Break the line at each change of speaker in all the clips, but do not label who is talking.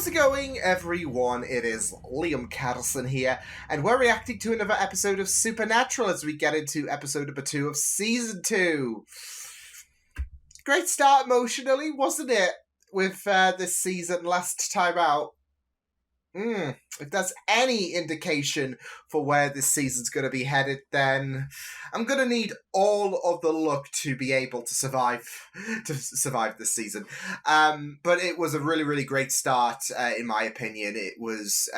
How's it going, everyone? It is Liam Catterson here, and we're reacting to another episode of Supernatural as we get into episode number 2 of Season 2. Great start emotionally, wasn't it, with this season last time out? If there's any indication for where this season's going to be headed, then I'm going to need all of the luck to be able to survive this season. But it was a really, really great start, in my opinion. It was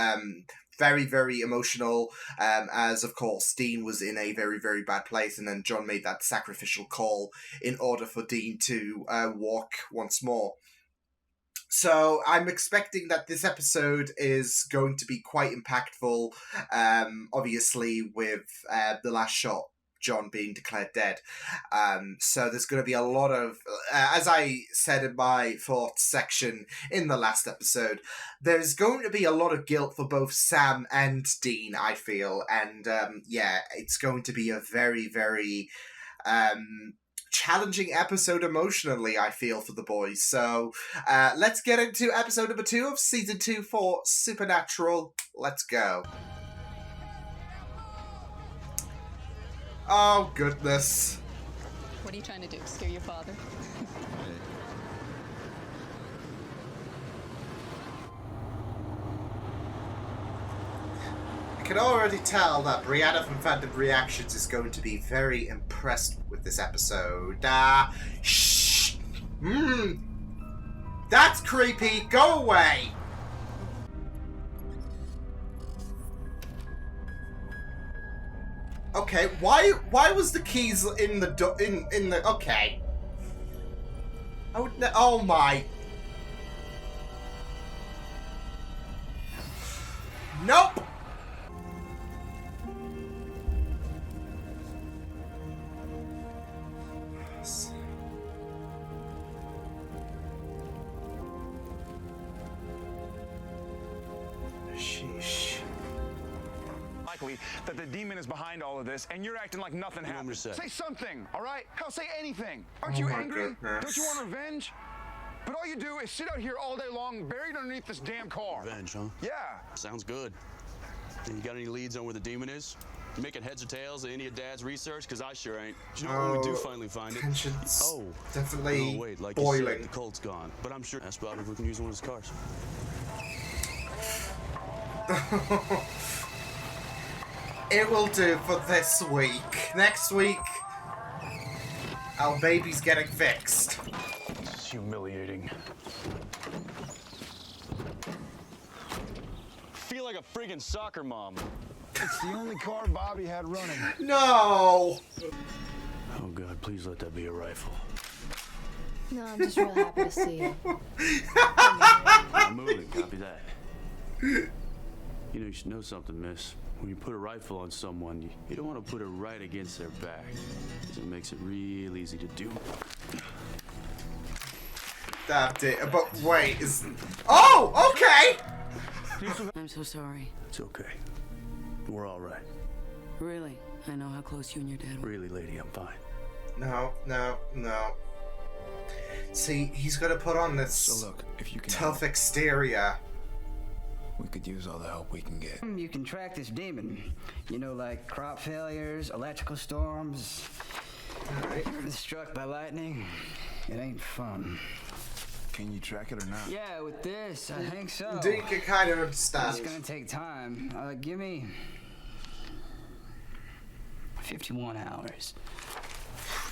very, very emotional, as, of course, Dean was in a very, very bad place, and then John made that sacrificial call in order for Dean to walk once more. So I'm expecting that this episode is going to be quite impactful, obviously with the last shot, John being declared dead. So there's going to be a lot of, as I said in my thoughts section in the last episode, there's going to be a lot of guilt for both Sam and Dean, I feel. And yeah, it's going to be a very, very challenging episode emotionally, I feel, for the boys. So let's get into episode number 2 of season 2 for Supernatural. Let's go. Oh goodness.
What are you trying to do? Scare your father?
I can already tell that Brianna from Phantom Reactions is going to be very impressed with this episode. Shh! That's creepy! Go away! Okay, why was the keys in the in the okay. I would oh my. Nope! Sheesh.
Likely that the demon is behind all of this, and you're acting like nothing happened. Say something, all right? Hell, say anything. Aren't you angry?
Goodness.
Don't you want revenge? But all you do is sit out here all day long, buried underneath this damn car.
Revenge, huh?
Yeah.
Sounds good. And you got any leads on where the demon is? You making heads or tails of any of Dad's research? Because I sure ain't. Do you know when we do finally find it?
Tensions definitely
wait, like
boiling.
you said, the Colt's gone. But I'm sure that's probably if we can use one of his cars.
It will do for this week. Next week, our baby's getting fixed.
It's humiliating.
Feel like a friggin' soccer mom.
It's the only car Bobby had running.
No!
Oh God, please let that be a rifle.
No, I'm just real happy to see you.
I'm moving, copy that. You know, you should know something, miss. When you put a rifle on someone, you don't want to put it right against their back. Because it makes it real easy to do.
That it. But wait, is... Oh, okay!
I'm so sorry.
It's okay. We're all right.
Really? I know how close you and your dad were.
Really, lady, I'm fine.
No. See, he's gonna put on this
So look, if you can
tough
help,
exterior.
we could use all the help we can get.
You can track this demon. You know, like crop failures, electrical storms.
Alright.
Struck by lightning. It ain't fun.
Can you track it or not?
Yeah, with this, I think so.
Dean can kind of
It's
understand.
gonna take time. Give me 51 hours.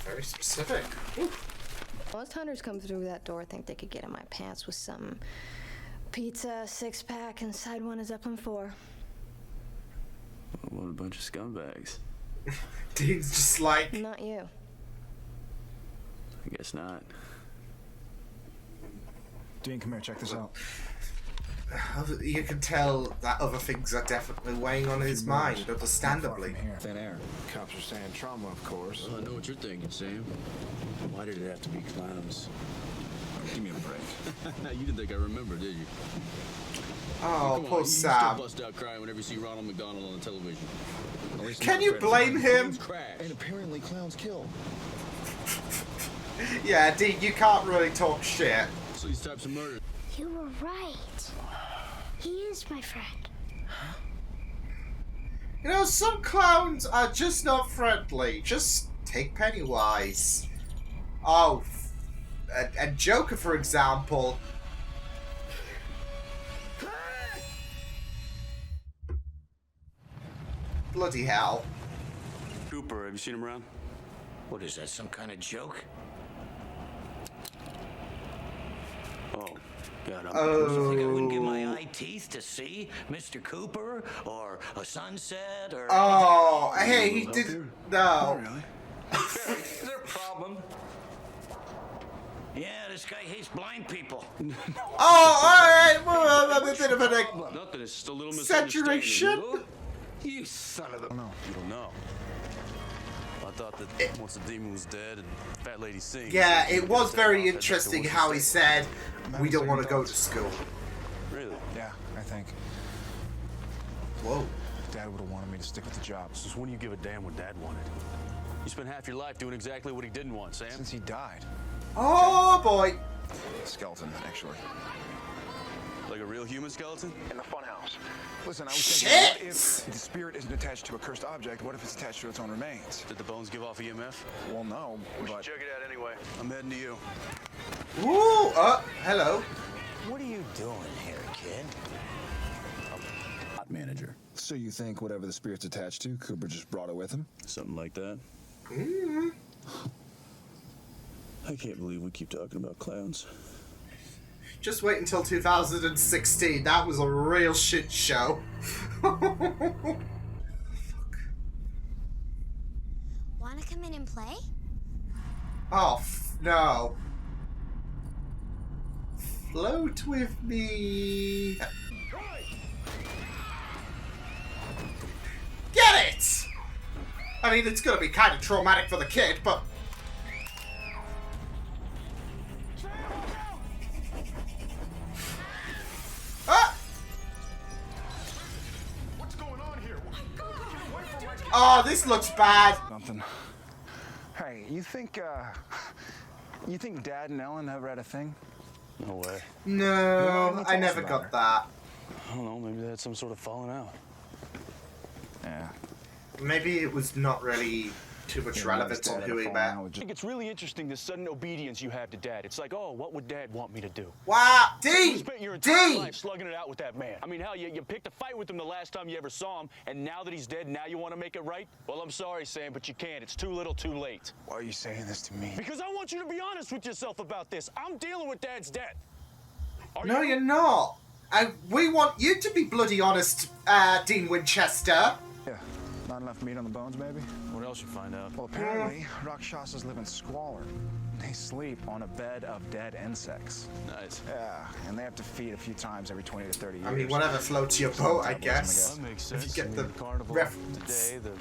Very specific.
Most hunters come through that door think they could get in my pants with some pizza, 6-pack, and side one is up on 4.
What a bunch of scumbags.
Dean's just like...
Not you.
I guess not.
Dean, come here, check this out.
You can tell that other things are definitely weighing on his mind, understandably.
From here. Thin air. Cops are saying trauma, of course.
Well, I know what you're thinking, Sam. Why did it have to be clowns?
Give me a break.
You didn't think I remember, did you?
Oh,
Come
poor
on,
Sam.
You still bust out crying whenever you see Ronald McDonald on the television.
Can you blame him?
And apparently clowns kill.
Yeah, Dean, you can't really talk shit.
So these types of murders.
You were right. He is my friend.
You know, some clowns are just not friendly. Just take Pennywise. Oh, and Joker, for example. Bloody hell.
Cooper, have you seen him around?
What is that, some kind of joke?
Oh, God, I'm...
You think I wouldn't give my eye teeth to see Mr. Cooper or a sunset or...
Oh, hey, he did... No.
Really?
Is there a problem? Yeah, this guy hates blind people.
Oh, alright, well, a bit of an
Nothing, it's just a little
exaggeration.
misunderstanding.
You son of a...
No.
You don't know. I thought that once the demon was dead and the fat lady sings...
Yeah, it was very interesting how he said, we don't want to go to school.
Really?
Yeah, I think.
Whoa.
Dad would have wanted me to stick with the job.
Since when do you give a damn what Dad wanted? You spent half your life doing exactly what he didn't want, Sam.
Since he died.
Oh, boy.
Skeleton, actually.
Like a real human skeleton?
In the funhouse. Listen, I was
Shit!
thinking, what if the spirit isn't attached to a cursed object? What if it's attached to its own remains?
Did the bones give off EMF?
Well, no, but...
Check it out anyway. I'm heading to you.
Ooh, hello.
What are you doing here, kid?
Hot manager.
So you think whatever the spirit's attached to, Cooper just brought it with him?
Something like that.
Mm.
I can't believe we keep talking about clowns.
Just wait until 2016. That was a real shit show.
Wanna come in and play?
Oh, no. Float with me. Get it! I mean, it's gonna be kind of traumatic for the kid, but... Ah!
What's going on here?
Oh, this looks bad.
Something. Hey, you think Dad and Ellen ever had a thing?
No way.
No, I never got that.
I don't know, maybe they had some sort of falling out.
Yeah.
Maybe it was not really too much relevance on who he met.
I think it's really interesting the sudden obedience you have to Dad. It's like, oh, what would Dad want me to do?
Wow,
You
Dean!
spent your entire
Dean!
life slugging it out with that man. I mean, hell, you picked a fight with him the last time you ever saw him, and now that he's dead, now you want to make it right? Well, I'm sorry, Sam, but you can't. It's too little, too late.
Why are you saying this to me?
Because I want you to be honest with yourself about this. I'm dealing with Dad's death. Are
No,
you?
you're not. We want you to be bloody honest, Dean Winchester.
Yeah. Not enough meat on the bones, maybe?
What else you find out?
Well, apparently, Rakshasas live in squalor. They sleep on a bed of dead insects.
Nice.
Yeah, and they have to feed a few times every 20 to 30 years.
I mean, whatever floats your boat, I guess.
That makes
If
sense.
you get the
carnival
reference.
today, the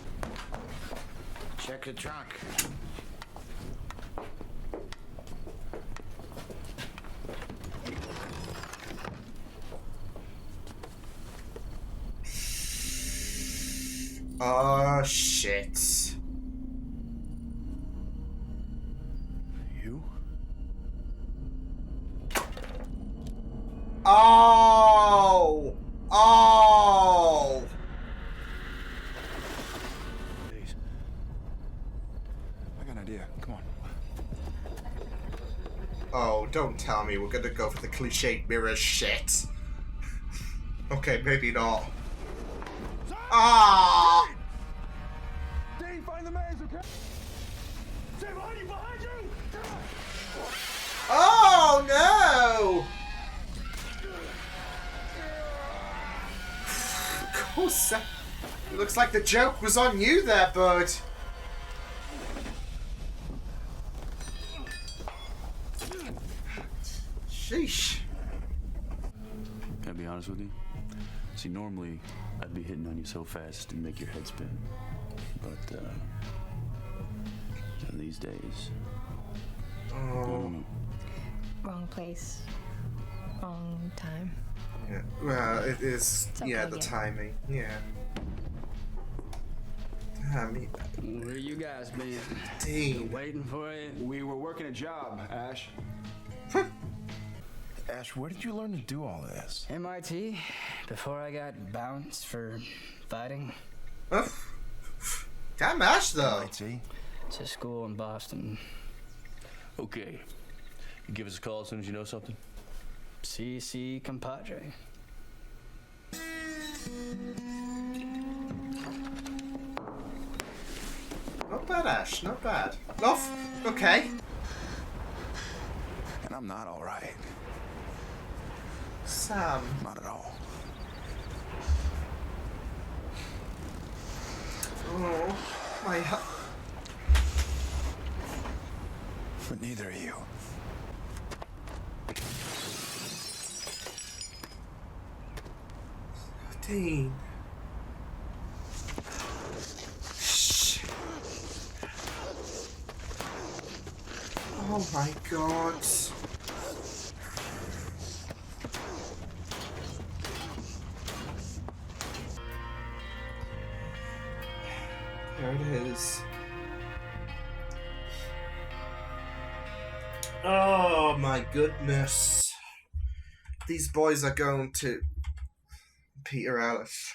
Check the trunk.
Oh, shit.
you?
Oh! Oh!
Please.
I got an idea. Come on.
Oh, don't tell me we're gonna go for the cliched mirror shit. Okay, maybe not. Ah!
Dave, find the maze, okay? Sam, behind you!
Oh no! Of course, it looks like the joke was on you there, bud. Sheesh.
Can I be honest with you? See, normally I'd be hitting on you so fast and make your head spin. But, these days...
Oh.
Wrong place. Wrong time.
Yeah. Well, it is.
It's okay
Yeah, the
again.
timing. Yeah. Damn it.
Where you guys been?
Dean.
Waiting for it.
We were working a job, Ash. Ash, where did you learn to do all this?
MIT, before I got bounced for fighting.
Damn Ash, though.
MIT?
It's a school in Boston.
Okay. You give us a call as soon as you know something?
CC compadre.
Not bad, Ash. Not bad. Okay.
And I'm not all right.
Sam.
Not at all.
Oh, my...
But neither are you.
Dean. Shh. Oh my god. There it is. Oh my goodness. These boys are going to... Peter Ellis.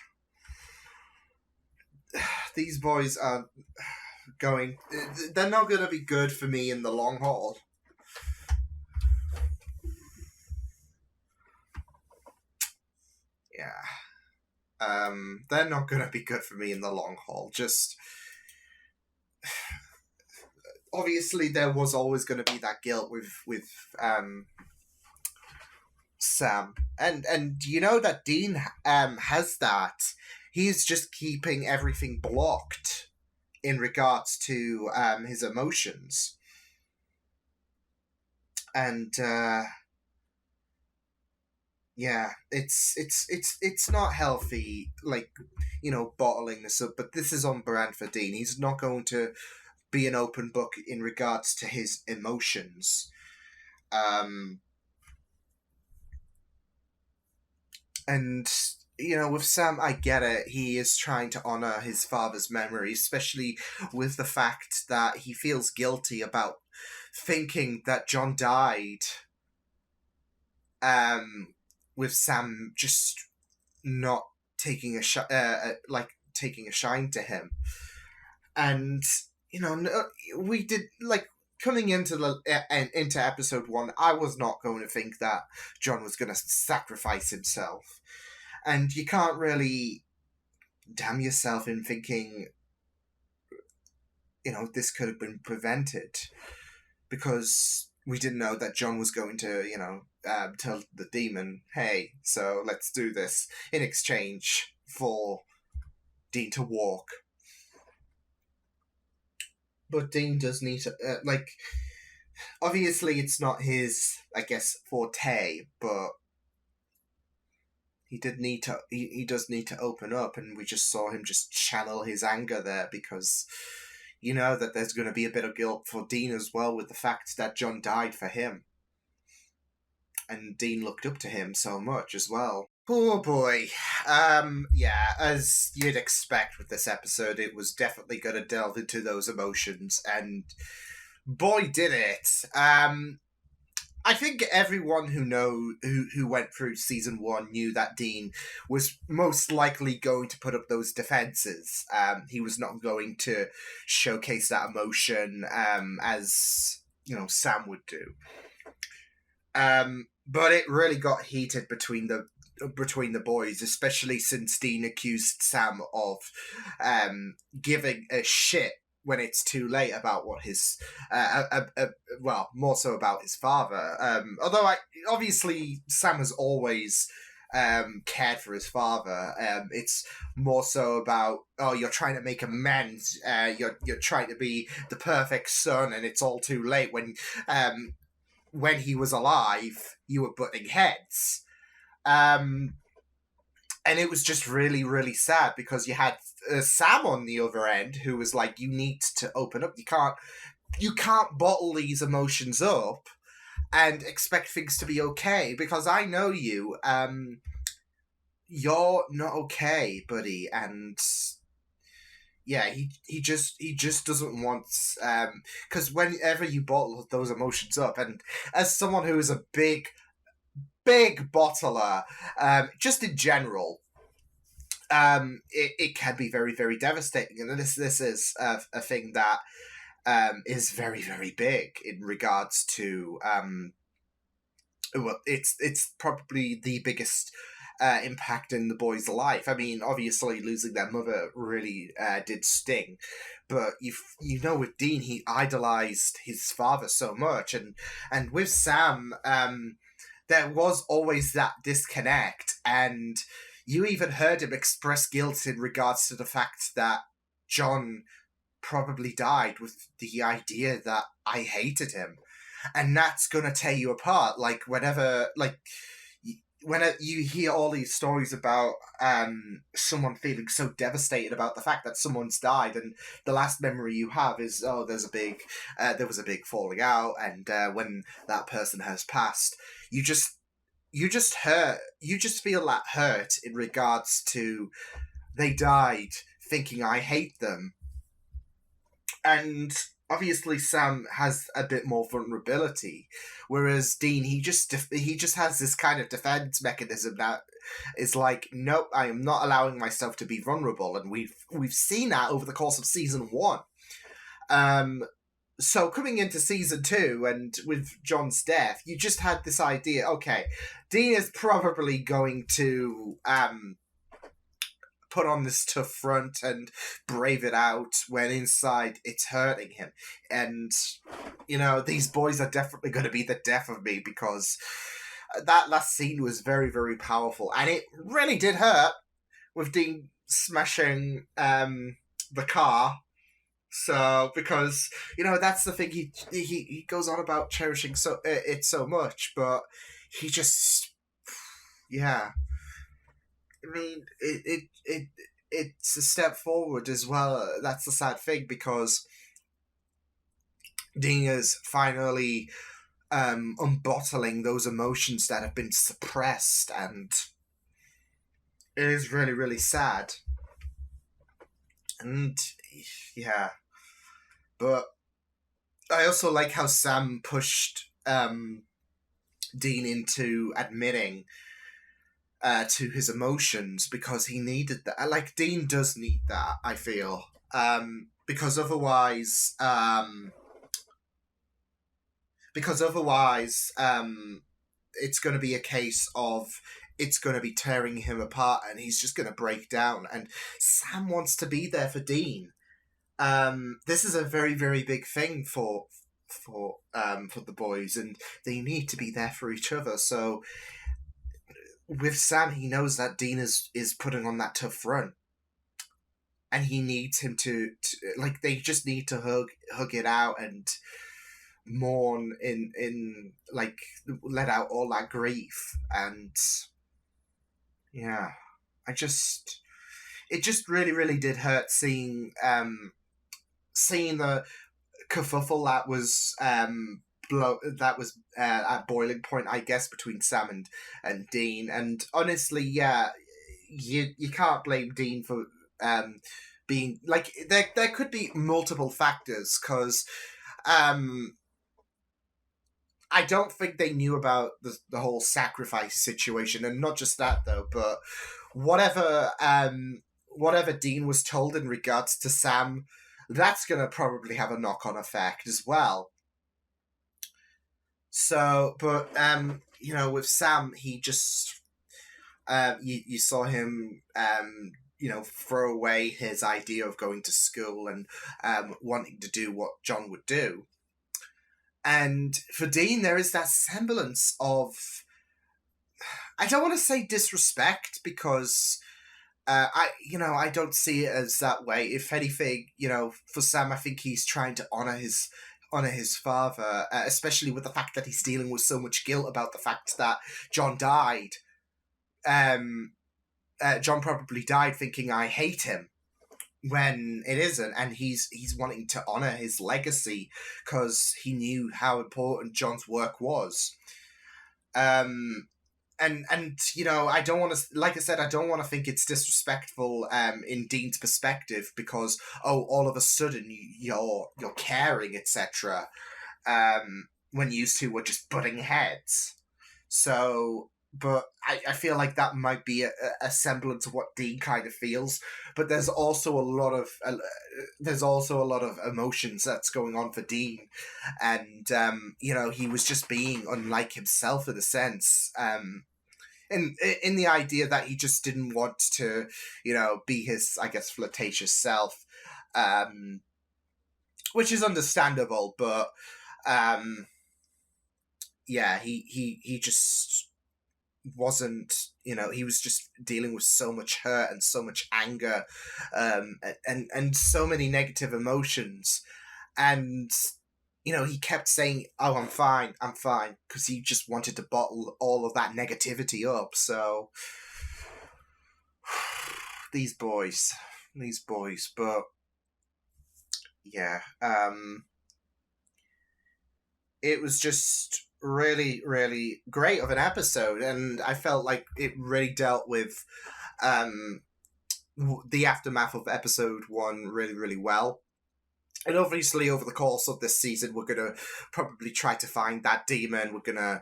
These boys are going... They're not going to be good for me in the long haul. Yeah. They're not going to be good for me in the long haul. Just... Obviously, there was always going to be that guilt with Sam, and you know that Dean has that. He's just keeping everything blocked in regards to his emotions, and yeah, it's not healthy, like, you know, bottling this up. But this is on brand for Dean. He's not going to be an open book in regards to his emotions. And, you know, with Sam, I get it. He is trying to honor his father's memory, especially with the fact that he feels guilty about thinking that John died. With Sam just not taking taking a shine to him. And, you know, we did, like, coming into into episode 1, I was not going to think that John was going to sacrifice himself. And you can't really damn yourself in thinking, you know, this could have been prevented, because we didn't know that John was going to, you know, tell the demon, hey, so let's do this in exchange for Dean to walk. But Dean does need to, obviously it's not his, I guess, forte, but he does need to open up, and we just saw him just channel his anger there, because you know that there's going to be a bit of guilt for Dean as well, with the fact that John died for him. And Dean looked up to him so much as well. Oh boy. Yeah, as you'd expect with this episode, it was definitely going to delve into those emotions, and boy did it. I think everyone who went through season 1 knew that Dean was most likely going to put up those defenses. He was not going to showcase that emotion as, you know, Sam would do. But it really got heated between the boys, especially since Dean accused Sam of giving a shit when it's too late about what his well, more so about his father. Although obviously Sam has always cared for his father. It's more so about, oh, you're trying to make amends. You're trying to be the perfect son, and it's all too late. When he was alive, you were butting heads. And it was just really, really sad, because you had Sam on the other end, who was like, you need to open up. You can't bottle these emotions up and expect things to be okay, because I know you. You're not okay, buddy. And yeah, he just doesn't want, because whenever you bottle those emotions up, and as someone who is a big big bottler, just in general, it can be very, very devastating. And this is a thing that is very, very big in regards to well, it's probably the biggest impact in the boy's life. I mean, obviously losing their mother really did sting, but you know, with Dean, he idolized his father so much, and with Sam, there was always that disconnect, and you even heard him express guilt in regards to the fact that John probably died with the idea that I hated him. And that's gonna tear you apart. Like, whenever you hear all these stories about someone feeling so devastated about the fact that someone's died, and the last memory you have is, oh, there was a big falling out, and when that person has passed, you just feel that hurt in regards to they died thinking I hate them. And obviously Sam has a bit more vulnerability, whereas Dean, he just has this kind of defense mechanism that is like, nope, I am not allowing myself to be vulnerable, and we've seen that over the course of season 1. So coming into season 2, and with John's death, you just had this idea, okay, Dean is probably going to put on this tough front and brave it out when inside it's hurting him. And, you know, these boys are definitely going to be the death of me, because that last scene was very, very powerful. And it really did hurt with Dean smashing the car. So, because, you know, that's the thing, he goes on about cherishing it so much, but he just, yeah. I mean, it's a step forward as well. That's the sad thing, because Dean is finally unbottling those emotions that have been suppressed, and it is really, really sad. And yeah, but I also like how Sam pushed Dean into admitting to his emotions, because he needed that. Like, Dean does need that, I feel, because otherwise it's going to be a case of it's going to be tearing him apart, and he's just going to break down. And Sam wants to be there for Dean. This is a very, very big thing for the boys, and they need to be there for each other. So with Sam, he knows that Dean is putting on that tough front, and he needs him to like, they just need to hug it out and mourn in like, let out all that grief. And yeah, it just really, really did hurt seeing the kerfuffle that was at boiling point, I guess, between Sam and Dean. And honestly, yeah, you can't blame Dean for being like, there could be multiple factors, because I don't think they knew about the whole sacrifice situation. And not just that, though, but whatever Dean was told in regards to Sam, that's going to probably have a knock-on effect as well. So, but, you know, with Sam, he just, you saw him, you know, throw away his idea of going to school and wanting to do what John would do. And for Dean, there is that semblance of, I don't want to say disrespect, because I don't see it as that way. If anything, you know, for Sam, I think he's trying to honor his father, especially with the fact that he's dealing with so much guilt about the fact that John died. John probably died thinking I hate him, when it isn't, and he's wanting to honor his legacy because he knew how important John's work was. And you know, I don't want to, like I said, I don't want to think it's disrespectful in Dean's perspective, because all of a sudden you're caring, etc. When used to were just butting heads. So but I feel like that might be a semblance of what Dean kind of feels. But there's also a lot of emotions that's going on for Dean, and he was just being unlike himself in a sense. In the idea that he just didn't want to, be his, I guess, flirtatious self, which is understandable, but he just wasn't, he was just dealing with so much hurt and so much anger, and so many negative emotions, and he kept saying, "Oh, I'm fine," because he just wanted to bottle all of that negativity up. So these boys, but yeah, it was just really, really great of an episode, and I felt like it really dealt with the aftermath of episode 1 really, really well. And obviously, over the course of this season, we're going to probably try to find that demon. We're going to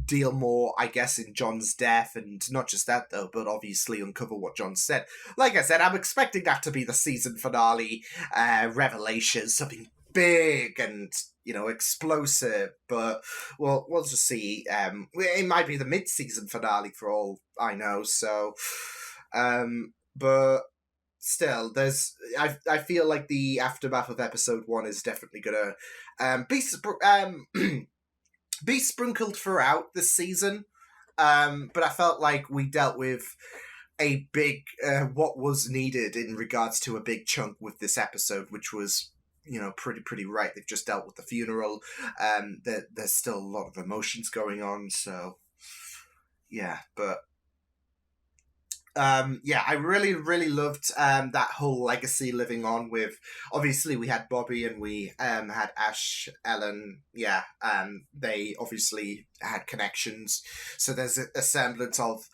deal more, I guess, in John's death, and not just that, though, but obviously uncover what John said. Like I said, I'm expecting that to be the season finale revelation, something big and explosive, but we'll just see. It might be the mid-season finale for all I know. So, but still, I feel like the aftermath of episode 1 is definitely gonna be sprinkled throughout this season. But I felt like we dealt with a big what was needed in regards to a big chunk with this episode, which was pretty right. They've just dealt with the funeral. There's still a lot of emotions going on, so yeah. But I really, really loved that whole legacy living on with, obviously we had Bobby and we had Ash, Ellen. They obviously had connections, so there's a semblance of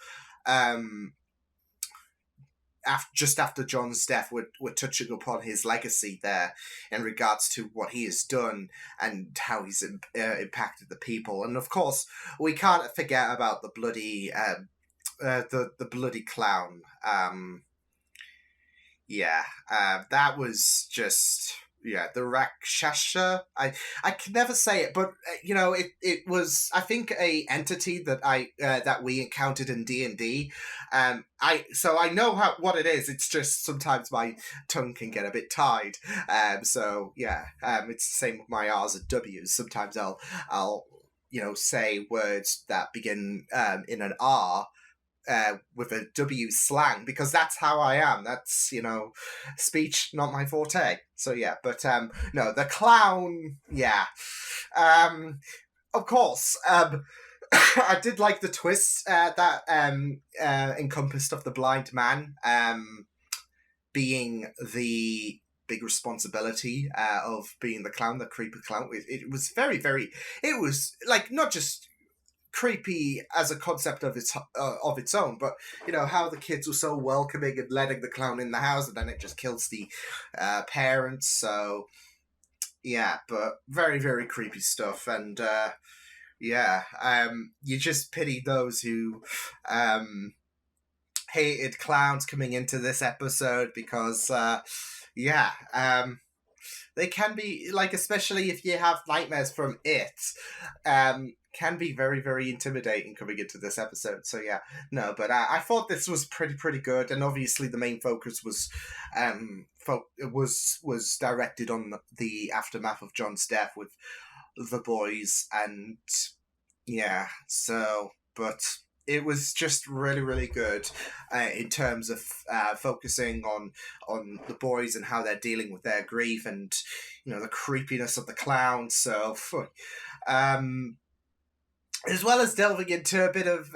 just after John's death, we're touching upon his legacy there in regards to what he has done and how he's impacted the people. And of course, we can't forget about the bloody the bloody clown. That was just the Rakshasa. I can never say it, but it was, I think, a entity that that we encountered in D&D. I know what it is. It's just sometimes my tongue can get a bit tied. It's the same with my R's and W's. Sometimes I'll say words that begin in an R with a W slang, because that's how I am. That's, speech, not my forte. So yeah, but no, the clown, of course, I did like the twist that encompassed of the blind man being the big responsibility of being the clown, the creepy clown. It was very, very, it was like not just creepy as a concept of its own, but how the kids were so welcoming and letting the clown in the house, and then it just kills the parents. So yeah, but very, very creepy stuff. And you just pity those who hated clowns coming into this episode, because they can be, like, especially if you have nightmares from it, can be very, very intimidating coming into this episode. So yeah, no, but I thought this was pretty good, and obviously the main focus was was directed on the aftermath of John's death with the boys, and but it was just really, really good in terms of focusing on the boys and how they're dealing with their grief, and the creepiness of the clown. So as well as delving into a bit of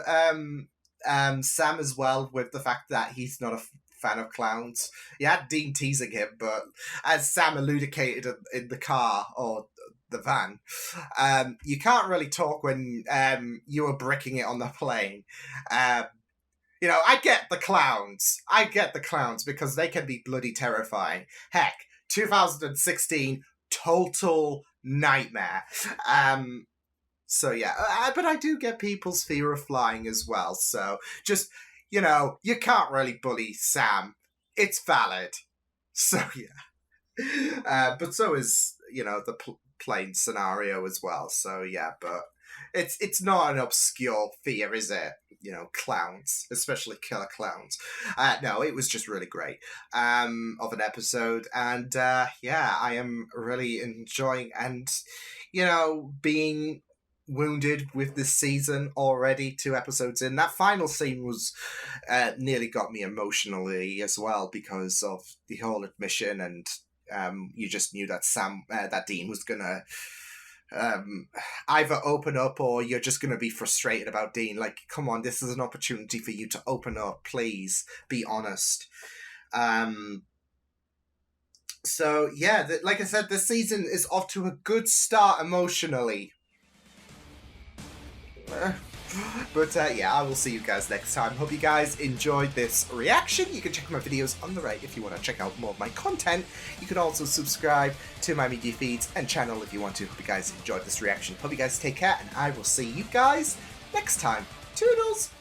Sam as well, with the fact that he's not a fan of clowns. You had Dean teasing him, but as Sam elucidated in the car or the van, you can't really talk when you were bricking it on the plane. I get the clowns. Because they can be bloody terrifying. Heck, 2016, total nightmare. So yeah, but I do get people's fear of flying as well. So just, you can't really bully Sam. It's valid. So yeah. But so is, the plane scenario as well. So yeah, but it's not an obscure fear, is it? Clowns, especially killer clowns. No, it was just really great of an episode. And yeah, I am really enjoying and, being wounded with this season already, 2 episodes in. That final scene was nearly got me emotionally as well because of the whole admission, and you just knew that that Dean was gonna either open up, or you're just gonna be frustrated about Dean. Like, come on, this is an opportunity for you to open up. Please be honest. So yeah, like I said, this season is off to a good start emotionally. But yeah, I will see you guys next time. Hope you guys enjoyed this reaction. You can check my videos on the right if you want to check out more of my content. You can also subscribe to my media feeds and channel if you want to. Hope you guys enjoyed this reaction. Hope you guys take care, and I will see you guys next time. Toodles!